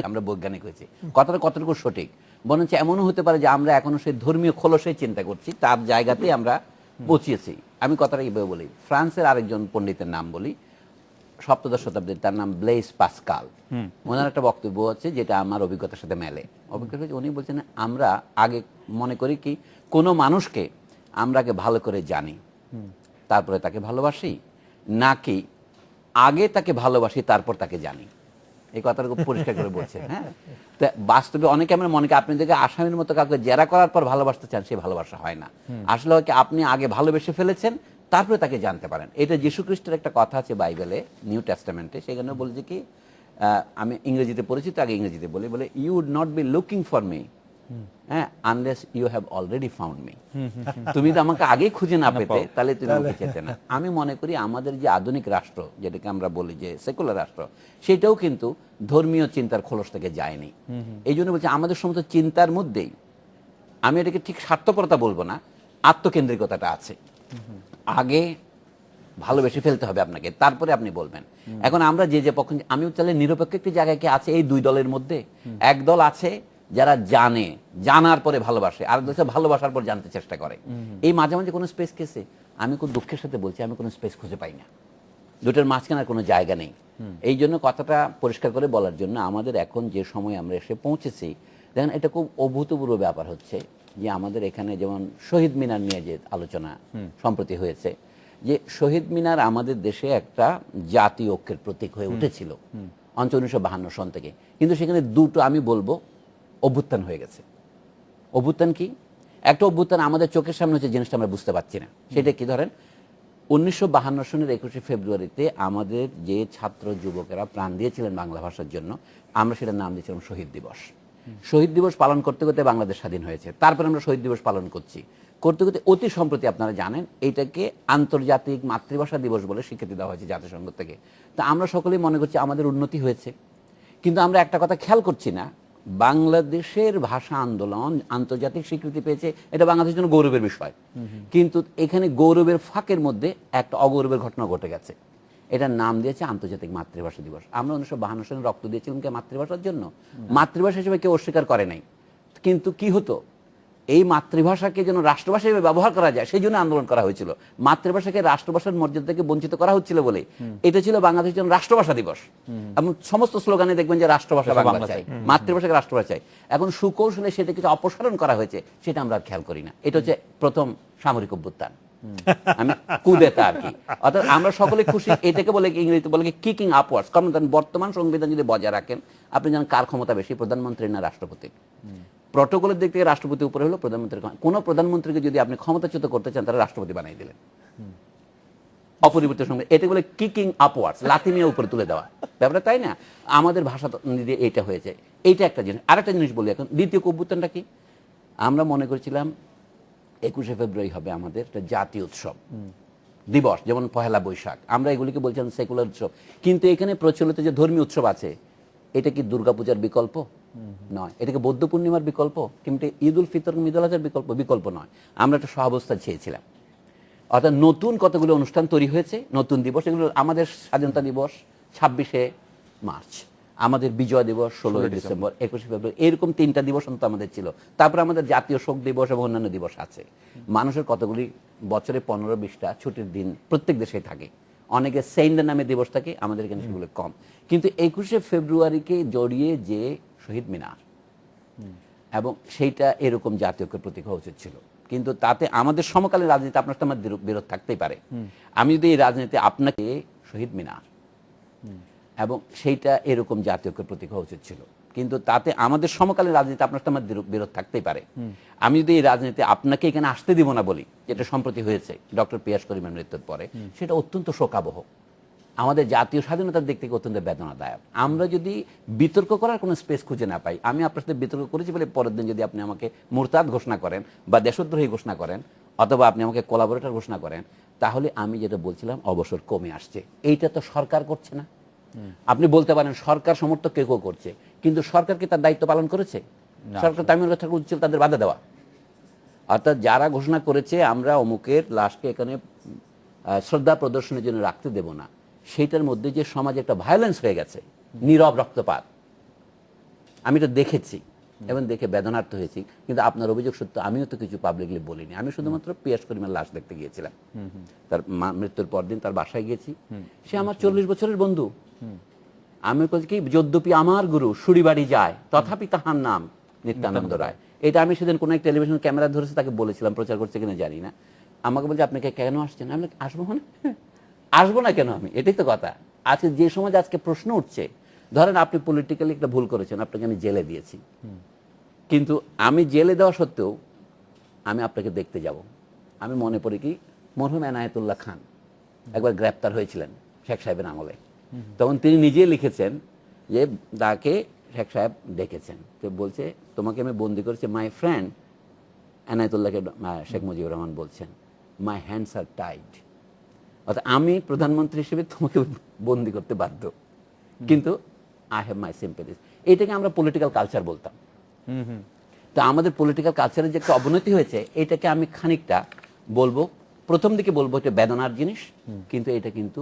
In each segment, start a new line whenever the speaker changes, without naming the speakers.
আমরা বৈজ্ঞানিক হয়েছি, কথাটা কতটুকু সঠিক। বরঞ্চ এমনও হতে পারে যে আমরা এখনো সেই ধর্মীয় খোলসে চিন্তা করছি, তার জায়গাতেই আমরা পৌঁছিয়েছি। আমি কথাটা এইভাবে বলি, ফ্রান্সের আরেকজন পণ্ডিতের নাম বলি, সপ্তদশ শতাব্দীর, তার নাম ব্লেইস পাস্কাল। ওনার একটা বক্তব্য আছে যেটা আমার অভিজ্ঞতার সাথে মেলে। অভিজ্ঞতা হচ্ছে, উনি বলছেন আমরা আগে মনে করি কি কোনো মানুষকে আমরা আগে ভালো করে জানি তারপরে তাকে ভালোবাসি, নাকি আগে তাকে ভালোবাসি তারপর তাকে জানি। এই কথাটা খুব পরিষ্কার করে বলছে। হ্যাঁ, তো বাস্তবে অনেকে আমরা মনে করি আপনি দেখে আসামির মতো কাউকে জেরা করার পর ভালোবাসতে চান, সে ভালোবাসা হয় না। আসলে হয় কি আপনি আগে ভালোবেসে ফেলেছেন তারপরে তাকে জানতে পারেন। এটা যীশু খ্রিস্টের একটা কথা আছে বাইবেলে, নিউ টেস্টামেন্টে, সেখানে বলছে কি, আমি ইংরেজিতে পড়েছি তো আগে ইংরেজিতে বলি, বলে you would not be looking for me হ্যাঁ unless you have already found me. তুমি তো আমাকে আগেই খুঁজে না পেতে তাহলে তুমি আমাকে চেতে না। আমি মনে করি আমাদের যে আধুনিক রাষ্ট্র, যেটাকে আমরা বলি যে সেকুলার রাষ্ট্র, সেটাও কিন্তু ধর্মীয় চিন্তার খোলস থেকে যায়নি। এই জন্য বলছি আমাদের সমস্ত চিন্তার মধ্যেই, আমি এটাকে ঠিক স্বার্থপরতা বলবো না, আত্মকেন্দ্রিকতাটা আছে। আগে ভালোবেসে ফেলতে হবে আপনাকে, তারপরে আপনি বলবেন। এখন আমরা যে যে পক্ষ, আমি তাহলে নিরপেক্ষ একটি জায়গায় কি আছে এই দুই দলের মধ্যে? এক দল আছে যারা জানে, জানার পরে ভালোবাসে, আর দল ভালোবাসার পর জানতে চেষ্টা করে। এই মাঝে মাঝে কোনো স্পেস কেসে আমি খুব দুঃখের সাথে বলছি, আমি কোনো স্পেস খুঁজে পাই না। দুটোর মাঝখানে কোনো জায়গা নেই। এই জন্য কথাটা পরিষ্কার করে বলার জন্য আমাদের এখন যে সময় আমরা এসে পৌঁছেছি, দেখেন এটা খুব অভূতপূর্ব ব্যাপার হচ্ছে যে আমাদের এখানে যেমন শহীদ মিনার নিয়ে যে আলোচনা সম্প্রতি হয়েছে, যে শহীদ মিনার আমাদের দেশে একটা জাতীয় ঐক্যের প্রতীক হয়ে উঠেছিল 1952 সন থেকে, কিন্তু সেখানে দুটো আমি বলবো অভ্যুত্থান হয়ে গেছে। অভ্যুত্থান কি? একটা অভ্যুত্থান আমাদের চোখের সামনে হচ্ছে, জিনিসটা আমরা বুঝতে পারছি না। সেটা কি? ধরেন 1952 সনের 21শে ফেব্রুয়ারিতে আমাদের যে ছাত্র যুবকেরা প্রাণ দিয়েছিলেন বাংলা ভাষার জন্য, আমরা সেটার নাম দিয়েছিলাম শহীদ দিবস। শহীদ দিবস পালন করতে করতে বাংলাদেশ স্বাধীন হয়েছে, তারপরে আমরা শহীদ দিবস পালন করছি। করতে করতে অতি সম্প্রতি আপনারা জানেন এটাকে আন্তর্জাতিক মাতৃভাষা দিবস বলে স্বীকৃতি দেওয়া হয়েছে জাতিসংঘ থেকে। তা আমরা সকলেই মনে করছি আমাদের উন্নতি হয়েছে, কিন্তু আমরা একটা কথা খেয়াল করছি না, বাংলাদেশের ভাষা আন্দোলন আন্তর্জাতিক স্বীকৃতি পেয়েছে, এটা বাংলাদেশের জন্য গৌরবের বিষয়। কিন্তু এখানে গৌরবের ফাঁকের মধ্যে একটা অগৌরবের ঘটনা ঘটে গেছে। এটার নাম দিয়েছে আন্তর্জাতিক মাতৃভাষা দিবস। আমরা 1952 সালে রক্ত দিয়েছিলাম কে মাতৃভাষার জন্য? মাতৃভাষা হিসেবে কেউ অস্বীকার করে নাই। কিন্তু কি হতো, এই মাতৃভাষাকে যেন রাষ্ট্রভাষা হিসেবে ব্যবহার করা যায় সেই জন্য আন্দোলন করা হয়েছিল। মাতৃভাষাকে রাষ্ট্রভাষার মর্যাদা থেকে বঞ্চিত করা হচ্ছিল বলে এটা ছিল বাংলাদেশের জন্য রাষ্ট্রভাষা দিবস। এবং সমস্ত স্লোগানে দেখবেন যে রাষ্ট্রভাষা বাংলা চাই, মাতৃভাষাকে রাষ্ট্রভাষা চাই। এখন সুকৌশলে সেটা কিছু অপসারণ করা হয়েছে, সেটা আমরা আর খেয়াল করি না। এটা হচ্ছে প্রথম সামরিক অভ্যুত্থান, আমি কুদেতা আর কি। অর্থাৎ আমরা সকলে খুশি, এটাকে বলে ইংরেজিতে বলে কিকিং আপওয়ার্ডস। কারণ বর্তমান সংবিধান যদি বজায় রাখেন, আপনি জানেন কার ক্ষমতা বেশি, প্রধানমন্ত্রী না রাষ্ট্রপতি? প্রটোকলের দিক থেকে রাষ্ট্রপতি উপরে হলো, প্রধানমন্ত্রীর। কোন প্রধানমন্ত্রীকে যদি আপনি ক্ষমতাচ্যুত করতে চান তাহলে রাষ্ট্রপতি বানিয়ে দিলেন অপরিবর্তিত সঙ্গে। এটা বলে কিকিং আপওয়ার্ডস, লাথি নিয়ে উপরে তুলে দেওয়া ব্যাপারটা, তাই না? আমাদের ভাষা দিয়ে এইটা হয়েছে। এইটা একটা জিনিস। আরেকটা জিনিস বলি, এখন দ্বিতীয় অভ্যুত্থানটা কি? আমরা মনে করেছিলাম 21শে ফেব্রুয়ারি হবে আমাদের একটা জাতীয় উৎসব দিবস, যেমন পহেলা বৈশাখ, আমরা এগুলিকে বলছিলাম সেকুলার উৎসব। কিন্তু এখানে প্রচলিত যে ধর্মীয় উৎসব আছে, এটা কি দুর্গাপূজার বিকল্প? নয়। এটাকে বৌদ্ধ পূর্ণিমার বিকল্প? কিন্তু ঈদ উল ফিতর, ঈদ উল আজহার বিকল্প? বিকল্প নয়। আমরা একটা সহাবস্থা চেয়েছিলাম। অর্থাৎ নতুন কতগুলো অনুষ্ঠান তৈরি হয়েছে, নতুন দিবস। এগুলো আমাদের স্বাধীনতা দিবস 26শে মার্চ, আমাদের বিজয় দিবস 16ই ডিসেম্বর, 21শে ফেব্রুয়ারি, এরকম 3টা দিবস অন্তত আমাদের ছিল। তারপরে আমাদের জাতীয় শোক দিবস এবং অন্যান্য দিবস আছে। মানুষের কতগুলি বছরে 15-20টা ছুটির দিন প্রত্যেক দেশে থাকে। অনেকে সেন্ট নামে দিবস থাকে, আমাদের এখানে সেগুলো কম। কিন্তু 21শে ফেব্রুয়ারিকে জড়িয়ে যে শহীদ মিনার, এবং সেইটা এরকম জাতীয় ঐক্যের প্রতীক হওয়া উচিত ছিল। কিন্তু তাতে আমাদের সমকালীন রাজনীতি আপনার তো আমার বিরোধ থাকতেই পারে। আমি যদি এই রাজনীতি আপনাকে শহীদ মিনার এবং সেইটা এরকম জাতীয় ঐক্যের প্রতীক হওয়া উচিত ছিল, কিন্তু তাতে আমাদের সমকালীন রাজনীতি আপনার তো আমার বিরোধ থাকতেই পারে। আমি যদি এই রাজনীতি আপনাকে এখানে আসতে দিব না বলি, যেটা সম্প্রতি হয়েছে ডক্টর পিয়াস করিমের মৃত্যুর পরে, সেটা অত্যন্ত শোকাবহ, আমাদের জাতীয় স্বাধীনতার দিক থেকে অত্যন্ত বেদনাদায়ক। আমরা যদি বিতর্ক করার কোনো স্পেস খুঁজে না পাই, আমি আপনার সাথে বিতর্ক করেছি বলে পরের দিন যদি আপনি আমাকে মুরতাদ ঘোষণা করেন বা দেশদ্রোহী ঘোষণা করেন অথবা আপনি আমাকে কোলাবোরেটর ঘোষণা করেন, তাহলে আমি যেটা বলছিলাম অবসর কমে আসছে। এইটা তো সরকার করছে না। আপনি বলতে পারেন সরকার সমর্থক কেউ করছে, কিন্তু সরকার কি তার দায়িত্ব পালন করেছে? সরকার তামিল থাকা উচিত তাদের বাধা দেওয়া। অর্থাৎ যারা ঘোষণা করেছে আমরা অমুকের লাশকে এখানে শ্রদ্ধা প্রদর্শনের জন্য রাখতে দেব না, সেইটার মধ্যে যে সমাজে একটা ভায়োলেন্স হয়ে গেছে, নীরব রক্তপাত, আমি তো দেখেছি এবং দেখে বেদনার্থ হয়েছি, কিন্তু আপনার অভিযোগ সত্য, আমিও তো কিছু পাবলিকলি বলিনি। আমি শুধুমাত্র পিয়াস করিমের লাশ দেখতে গিয়েছিলাম, তার মৃত্যুর পর দিন তার বাসায় গেছি। সে আমার 40 বছরের বন্ধু। আমি বলছি কি, যদ্যপি আমার গুরু সুরিবাড়ি যায় তথাপি তাহার নাম নিত্যানন্দ রায়। এটা আমি সেদিন কোনো এক টেলিভিশন ক্যামেরা ধরেছে তাকে বলেছিলাম, প্রচার করছে কিনা জানি না। আমাকে বলছে আপনাকে কেন আসছেন? আমি আসবো মানে আসবো না কেন আমি, এটাই তো কথা। আজকে যে সমাজ আজকে প্রশ্ন উঠছে, ধরেন আপনি পলিটিক্যালি একটা ভুল করেছেন, আপনাকে আমি জেলে দিয়েছি, কিন্তু আমি জেলে দেওয়া সত্ত্বেও আমি আপনাকে দেখতে যাব। আমি মনে পড়ি কি, মরহুম এনায়েতুল্লাহ খান একবার গ্রেপ্তার হয়েছিলেন শেখ সাহেবের আমলে, তখন তিনি নিজেই লিখেছেন যে তাকে শেখ সাহেব ডেকেছেন, তো বলছে তোমাকে আমি বন্দি করেছি মাই ফ্রেন্ড। এনায়েতুল্লাহকে শেখ মুজিবুর রহমান বলছেন মাই হ্যান্ডস আর টাইড, অর্থাৎ আমি প্রধানমন্ত্রী হিসেবে তোমাকে বন্দি করতে বাধ্য, কিন্তু আই হ্যাভ মাই সিম্পেথিজ। এটাকে আমরা পলিটিক্যাল কালচার বলতাম। তো আমাদের পলিটিক্যাল কালচারের যে একটা অবনতি হয়েছে, এটাকে আমি খানিকটা বলবো, প্রথম দিকে বলবো এটা বেদনার জিনিস, কিন্তু এটা কিন্তু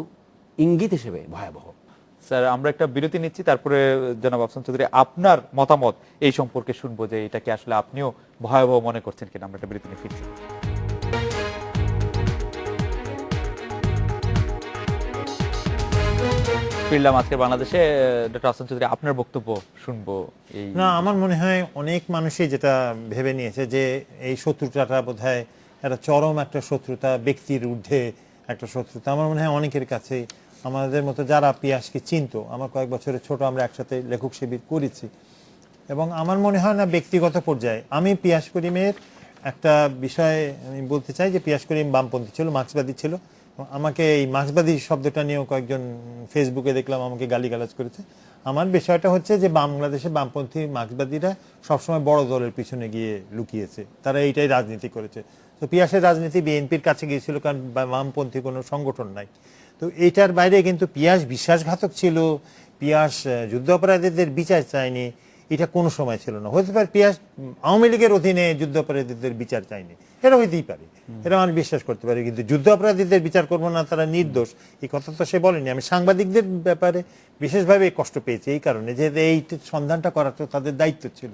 ইঙ্গিত হিসেবে ভয়াবহ।
স্যার, আমরা একটা বিরতি নিচ্ছি, তারপরে জনাব আফসান চৌধুরী আপনার মতামত এই সম্পর্কে শুনবো, যে এটাকে আসলে আপনিও ভয়াবহ মনে করছেন কিনা। আমরা একটা বিরতি নিয়ে ফিরছি। ফিরলাম আজকে বাংলাদেশে। ডক্টর আফসান চৌধুরী, আপনার বক্তব্য শুনবো। এই
না, আমার মনে হয় অনেক মানুষই যেটা ভেবে নিয়েছে যে এই শত্রুতাটা বোধহয় একটা চরম একটা শত্রুতা, ব্যক্তির ঊর্ধ্বে একটা শত্রুতা। আমার মনে হয় অনেকের কাছে, আমাদের মতো যারা পিয়াসকে চিনতো, আমার কয়েক বছরের ছোট, আমরা একসাথে লেখক শিবির করেছি, এবং আমার মনে হয় না ব্যক্তিগত পর্যায়ে। আমি পিয়াস করিমের একটা বিষয় আমি বলতে চাই যে পিয়াস করিম বামপন্থী ছিল, মার্ক্সবাদী ছিল। আমাকে এই মার্ক্সবাদী শব্দটা নিয়েও কয়েকজন ফেসবুকে দেখলাম আমাকে গালিগালাজ করেছে। আমার বিষয়টা হচ্ছে যে বাংলাদেশে বামপন্থী মার্ক্সবাদীরা সবসময় বড় দলের পিছনে গিয়ে লুকিয়েছে, তারা এইটাই রাজনীতি করেছে। তো পিয়াসের রাজনীতি বিএনপির কাছে গিয়েছিল, কারণ বামপন্থী কোনো সংগঠন নাই। তো এইটার বাইরে কিন্তু পিয়াস বিশ্বাসঘাতক ছিল, পিয়াস যুদ্ধ অপরাধীদের বিচার চায়নি, এটা কোনো সময় ছিল না। হতে পারে পিয়াস আওয়ামী লীগের অধীনে যুদ্ধ অপরাধীদের বিচার চায়নি, এটা হইতেই পারে, এটা আমি বিশ্বাস করতে পারি, কিন্তু যুদ্ধ অপরাধীদের বিচার করবো না, তারা নির্দোষ, এই কথা তো সে বলেনি। আমি সাংবাদিকদের ব্যাপারে বিশেষভাবে কষ্ট পেয়েছি এই কারণে যে এই সন্ধানটা করা তো তাদের দায়িত্ব ছিল।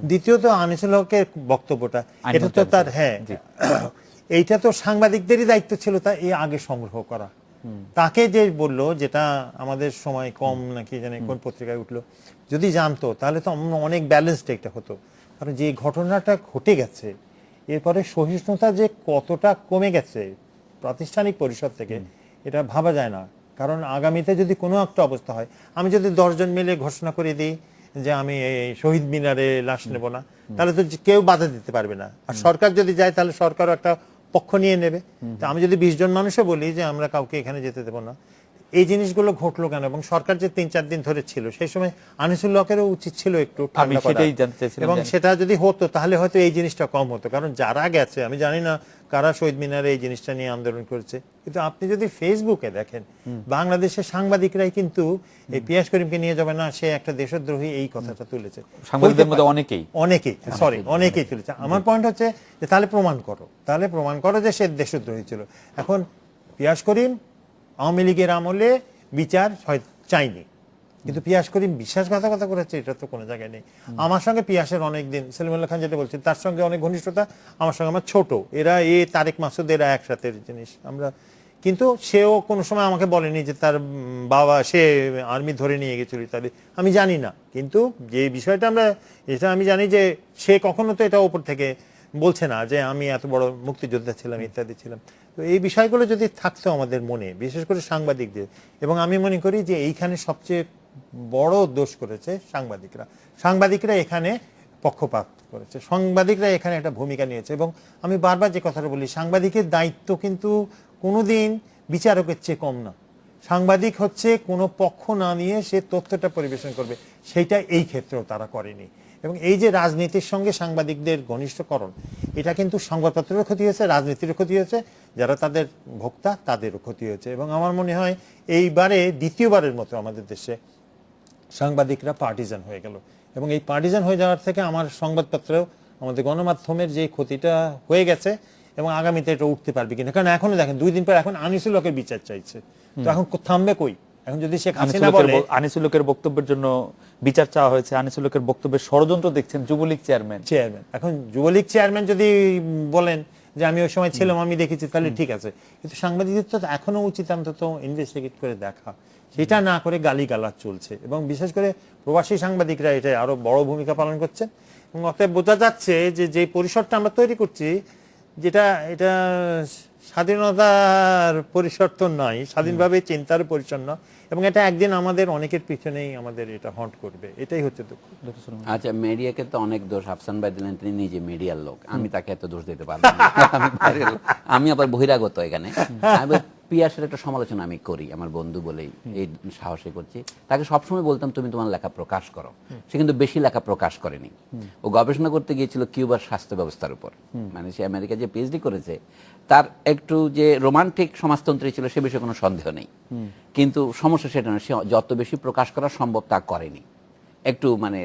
দ্বিতীয়ত আনিসুল হকের বক্তব্যটা, এটা তো তার, হ্যাঁ, এইটা তো সাংবাদিকদেরই দায়িত্ব ছিল তা এই আগে সংগ্রহ করা। তাকে যে বললো, যেটা আমাদের সময় কম নাকি জানে কোন পত্রিকায় উঠলো, যদি জানতো তাহলে তো অনেক ব্যালেন্সড একটা হতো। কারণ যে ঘটনাটা ঘটে গেছে, এরপরে সহিষ্ণুতা যে কতটা কমে গেছে প্রাতিষ্ঠানিক পরিষদ থেকে, এটা ভাবা যায় না। কারণ আগামীতে যদি কোনো একটা অবস্থা হয়, আমি যদি 10 জন মিলে ঘোষণা করে দিই যে আমি এই শহীদ মিনারে লাশ নেব না, তাহলে তো কেউ বাধা দিতে পারবে না। আর সরকার যদি যায় তাহলে সরকারও একটা পক্ষ নিয়ে নেবে। তা আমি যদি 20 জন মানুষও বলি যে আমরা কাউকে এখানে যেতে দেবো না, এই জিনিসগুলো ঘটলো কেন? এবং সরকার যে 3-4 দিন ধরে ছিল, সেই সময় আনিসুল হকেরও উচিত ছিল একটু ঠান্ডা করা, এবং সেটা যদি হতো তাহলে হয়তো এই জিনিসটা কম হতো। কারণ যারা গেছে, আমি জানি না কারা শহীদ মিনারে এই জিনিসটা নিয়ে আন্দোলন করেছে, কিন্তু আপনি যদি ফেসবুকে দেখেন, বাংলাদেশের সাংবাদিকরাই কিন্তু এই পিয়াস করিমকে নিয়ে যাবে না, সে একটা দেশদ্রোহী, এই কথাটা তুলেছে।
সাংবাদিকদের মধ্যে
অনেকেই তুলেছে। আমার পয়েন্ট হচ্ছে যে তাহলে প্রমাণ করো যে সে দেশদ্রোহী ছিল। এখন পিয়াস করিম আওয়ামী লীগের আমলে বিচার চাইনি, কিন্তু পিয়াস করিম বিশ্বাসঘাতকতা করেছে, এটা তো কোনো জায়গায় নেই। আমার সঙ্গে পিয়াসের অনেকদিন, সেলিমুল্লাহ খান যেটা বলছেন, তার সঙ্গে অনেক ঘনিষ্ঠতা, আমার সঙ্গে আমার ছোট, এরা তারেক মাসুদ এরা একসাথে জিনিস আমরা, কিন্তু সেও কোনো সময় আমাকে বলেনি যে তার বাবা সে আর্মি ধরে নিয়ে গেছিল ইত্যাদি, আমি জানি না। কিন্তু যে বিষয়টা এটা আমি জানি যে সে কখনো তো এটা ওপর থেকে বলছে না যে আমি এত বড় মুক্তিযোদ্ধা ছিলাম ইত্যাদি ছিলাম। তো এই বিষয়গুলো যদি থাকতো আমাদের মনে, বিশেষ করে সাংবাদিকদের, এবং আমি মনে করি যে এইখানে সবচেয়ে বড় দোষ করেছে সাংবাদিকরা এখানে পক্ষপাত করেছে, সাংবাদিকরা এখানে একটা ভূমিকা নিয়েছে। এবং আমি বারবার যে কথাটা বলি, সাংবাদিকের দায়িত্ব কিন্তু কোনোদিন বিচারকের চেয়ে কম না। সাংবাদিক হচ্ছে কোনো পক্ষ না নিয়ে সে তথ্যটা পরিবেশন করবে, সেইটা এই ক্ষেত্রেও তারা করেনি। এবং এই যে রাজনীতির সঙ্গে সাংবাদিকদের ঘনিষ্ঠকরণ, এটা কিন্তু সংবাদপত্রেরও ক্ষতি হয়েছে, রাজনীতিরও ক্ষতি হয়েছে, যারা তাদের ভোক্তা তাদেরও ক্ষতি হয়েছে। এবং আমার মনে হয় এইবারে দ্বিতীয়বারের মতো আমাদের দেশে সাংবাদিকরা পার্টিজান হয়ে গেল, এবং এই পার্টিজান হয়ে যাওয়ার থেকে আমার সংবাদপত্রেও, আমাদের গণমাধ্যমের যে ক্ষতিটা হয়ে গেছে, এবং আগামীতে এটা উঠতে পারবে কিনা। কারণ এখনো দেখেন 2 দিন পর এখন আনিসুল হকের বিচার চাইছে, তো এখন থামবে কই? এখন যদি শেখ হাসিনা বলে
আনিসুল হকের বক্তব্যের জন্য বিচার চাওয়া হয়েছে, আনিসুল হকের বক্তব্যের ষড়যন্ত্র দেখছেন যুবলীগ চেয়ারম্যান।
এখন যুবলীগ চেয়ারম্যান যদি বলেন যে আমি ওই সময় ছিলাম, আমি দেখেছি, তাহলে ঠিক আছে, কিন্তু সাংবাদিকত্ব তো এখনো উচিত অন্তত ইনভেস্টিগেট করে দেখা, সেটা না করে গালিগালাজ চলছে, এবং বিশেষ করে প্রবাসী সাংবাদিকরা এটা আরো বড় ভূমিকা পালন করছে। এবং অতএব বোঝা যাচ্ছে যে যে পরিসরটা আমরা তৈরি করছি, যেটা এটা স্বাধীনতার পরিসর তো নয়, স্বাধীনভাবে চিন্তার পরিসর নয়, এবং এটা একদিন আমাদের অনেকের পিছনেই আমাদের এটা হন্ট করবে, এটাই হচ্ছে দুঃখ।
আচ্ছা, মিডিয়াকে তো অনেক দোষ আফসান ভাই দিলেন, তিনি নিজে মিডিয়ার লোক, আমি তাকে এত দোষ দিতে পারবো না। আমি বাইরের লোক। আমি আবার বহিরাগত এখানে। আমি পিয়াসের একটা সমালোচনা আমি করি, আমার বন্ধু বলেই এই সাহসে করছি। তাকে সবসময় বলতাম তুমি তোমার লেখা প্রকাশ করো, সে কিন্তু বেশি লেখা প্রকাশ করেনি। ও গবেষণা করতে গিয়েছিল কিউবার স্বাস্থ্য ব্যবস্থার উপর, মানে সে আমেরিকা যে পিএইচডি করেছে, তার একটু যে রোমান্টিক সমাজতন্ত্রী ছিল সে বিষয়ে কোনো সন্দেহ নেই, কিন্তু সমস্যা সেটা নয়, সে যত বেশি প্রকাশ করা সম্ভব তা করেনি। একটু মানে